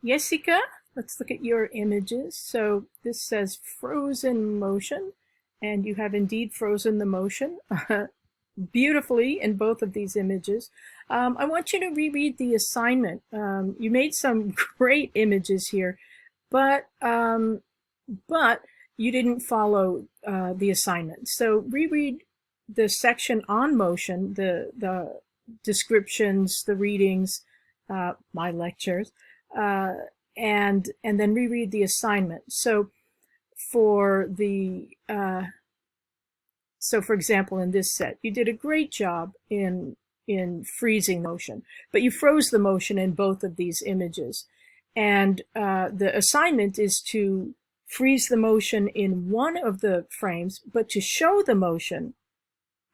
Jessica, let's look at your images. So this says frozen motion, and you have indeed frozen the motion beautifully in both of these images. I want you to reread the assignment. You made some great images here, but but you didn't follow the assignment. So reread the section on motion, the descriptions, the readings, my lectures, uh, and then reread the assignment. So for the so for example, in this set, you did a great job in freezing motion, but you froze the motion in both of these images. And the assignment is to freeze the motion in one of the frames, but to show the motion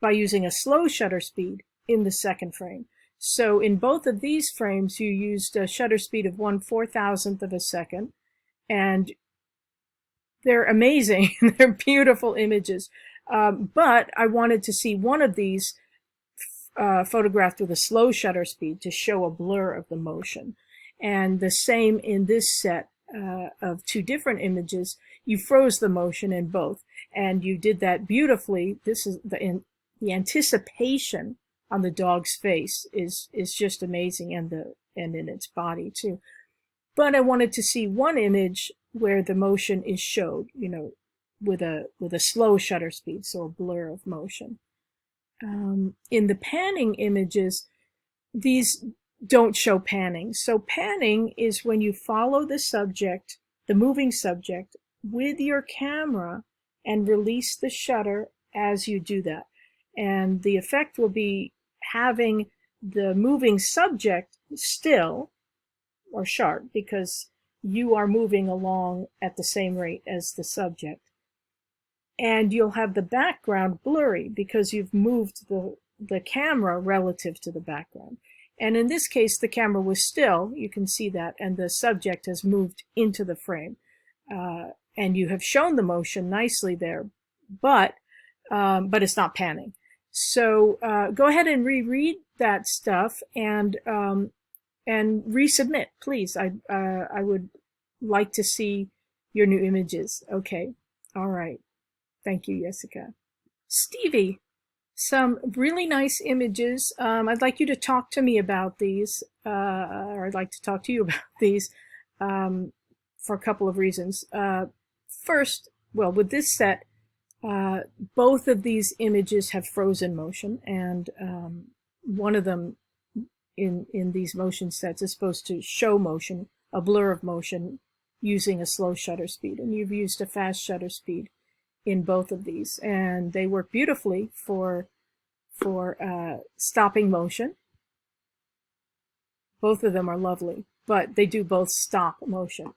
by using a slow shutter speed in the second frame. So in both of these frames, you used a shutter speed of 1/4000th of a second, and they're amazing. They're beautiful images. But I wanted to see one of these photographed with a slow shutter speed to show a blur of the motion. And the same in this set of two different images. You froze the motion in both, and you did that beautifully. This is the anticipation on the dog's face is just amazing, and in its body too. But I wanted to see one image where the motion is showed, with a slow shutter speed, so a blur of motion. In the panning images, these don't show panning. So panning is when you follow the subject, the moving subject, with your camera and release the shutter as you do that. And the effect will be having the moving subject still or sharp because you are moving along at the same rate as the subject. And you'll have the background blurry because you've moved the camera relative to the background. And in this case, the camera was still, you can see that, and the subject has moved into the frame. And you have shown the motion nicely there, but it's not panning. So go ahead and reread that stuff and resubmit, please. I would like to see your new images. Okay, all right. Thank you, Jessica. Stevie, some really nice images. I'd like you to talk to me about these, or I'd like to talk to you about these for a couple of reasons. First, well, with this set, both of these images have frozen motion, and one of them in these motion sets is supposed to show motion, a blur of motion, using a slow shutter speed, and you've used a fast shutter speed in both of these, and they work beautifully for stopping motion. Both of them are lovely, but they do both stop motion.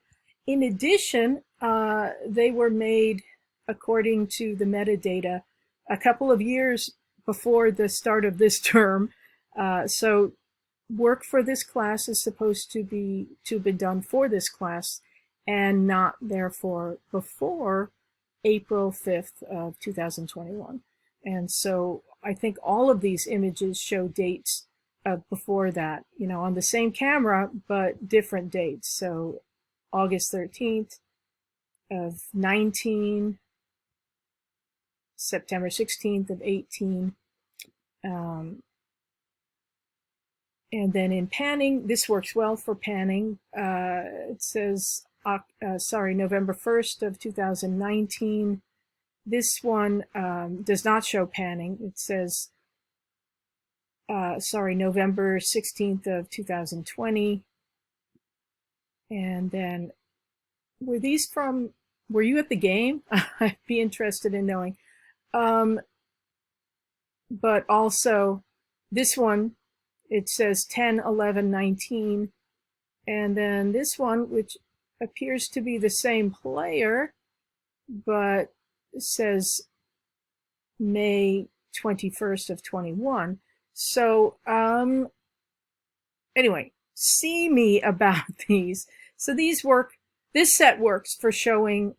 In addition, they were made according to the metadata a couple of years before the start of this term. So work for this class is supposed to have been done for this class and not therefore before April 5th of 2021. And so I think all of these images show dates before that, on the same camera, but different dates. So August 13th of 19, September 16th of 18. And then in panning, this works well for panning. It says November 1st of 2019. This one does not show panning. It says, November 16th of 2020. And then, were you at the game? I'd be interested in knowing. But also, this one, it says 10, 11, 19. And then this one, which appears to be the same player, but says May 21st of 21. So, anyway, see me about these. So these work, this set works for showing,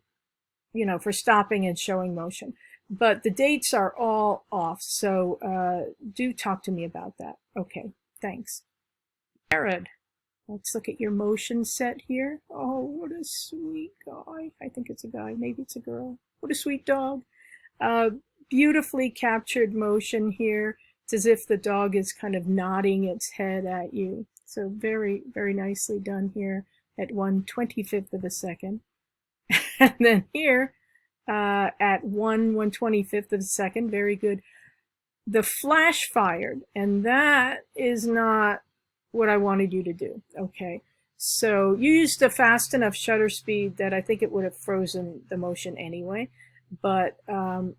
for stopping and showing motion. But the dates are all off, so do talk to me about that. Okay, thanks. Jared. Let's look at your motion set here. Oh, what a sweet guy. I think it's a guy. Maybe it's a girl. What a sweet dog. Beautifully captured motion here. It's as if the dog is kind of nodding its head at you. So very, very nicely done here at 1/25th of a second. And then here at 1/125th of a second, very good. The flash fired, and that is not what I wanted you to do. Okay, so you used a fast enough shutter speed that I think it would have frozen the motion anyway, but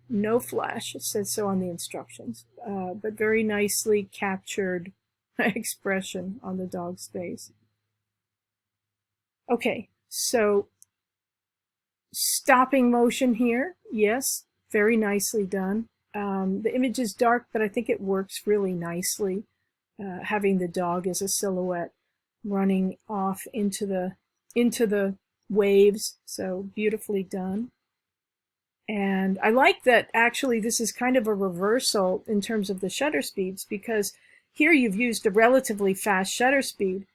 no flash. It says so on the instructions, but very nicely captured expression on the dog's face. Okay, so stopping motion here, yes, very nicely done. The image is dark, but I think it works really nicely, having the dog as a silhouette running off into the waves. So beautifully done. And I like that actually this is kind of a reversal in terms of the shutter speeds, because here you've used a relatively fast shutter speed,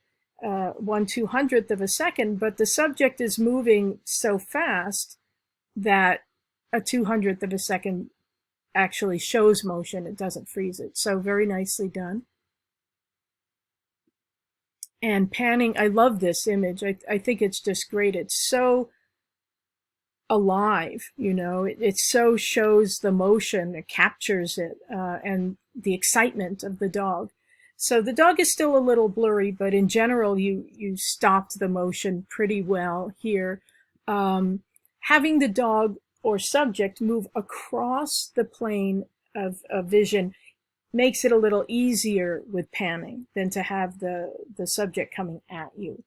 1/200th of a second, but the subject is moving so fast that a 200th of a second actually shows motion. It doesn't freeze it. So very nicely done. And panning, I love this image. I think it's just great. It's so alive, you know, it so shows the motion, it captures it, and the excitement of the dog. So the dog is still a little blurry, but in general, you stopped the motion pretty well here. Having the dog or subject move across the plane of vision makes it a little easier with panning than to have the subject coming at you.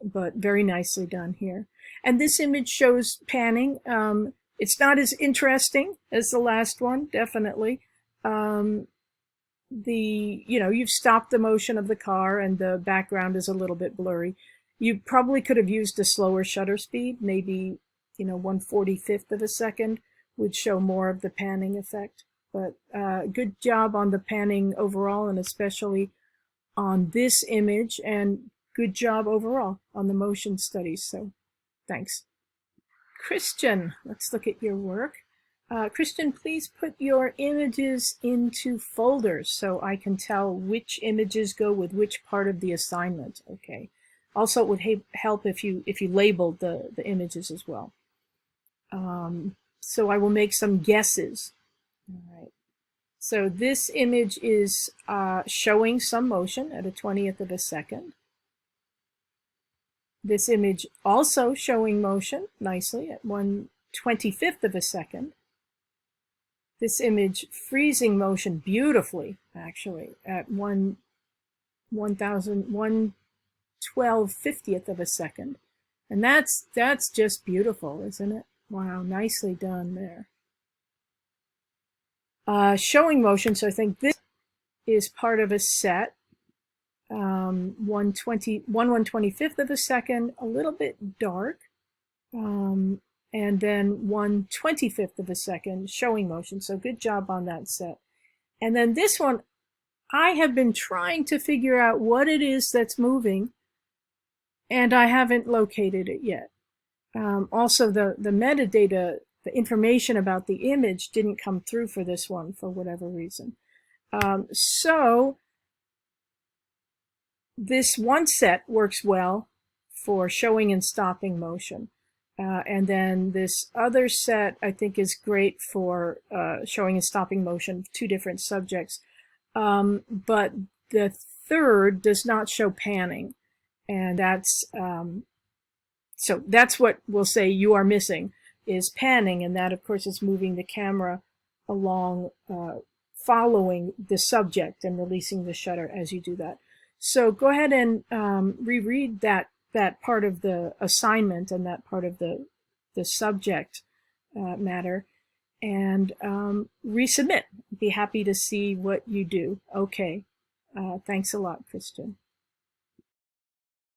But very nicely done here. And this image shows panning. It's not as interesting as the last one, definitely. You've stopped the motion of the car and the background is a little bit blurry. You probably could have used a slower shutter speed, maybe 1/45th of a second would show more of the panning effect. But good job on the panning overall, and especially on this image, and good job overall on the motion studies. So thanks. Christian, let's look at your work. Christian, please put your images into folders so I can tell which images go with which part of the assignment. Okay. Also, it would help if you labeled the images as well. So I will make some guesses. All right. So this image is showing some motion at a 20th of a second. This image also showing motion nicely at 1/25th of a second. This image freezing motion beautifully, actually, at 1/1250th of a second. And that's just beautiful, isn't it? Wow, nicely done there. Showing motion, so I think this is part of a set. 1/125th of a second, a little bit dark, and then 1/25th of a second showing motion. So good job on that set. And then this one, I have been trying to figure out what it is that's moving, and I haven't located it yet. Also, the metadata, the information about the image didn't come through for this one for whatever reason. So this one set works well for showing and stopping motion. And then this other set I think is great for showing and stopping motion, two different subjects. But the third does not show panning. And that's, so that's what we'll say you are missing, is panning. And that, of course, is moving the camera along, following the subject and releasing the shutter as you do that. So go ahead and reread that part of the assignment and that part of the subject matter, and resubmit. Be happy to see what you do. Okay. Thanks a lot, Christian.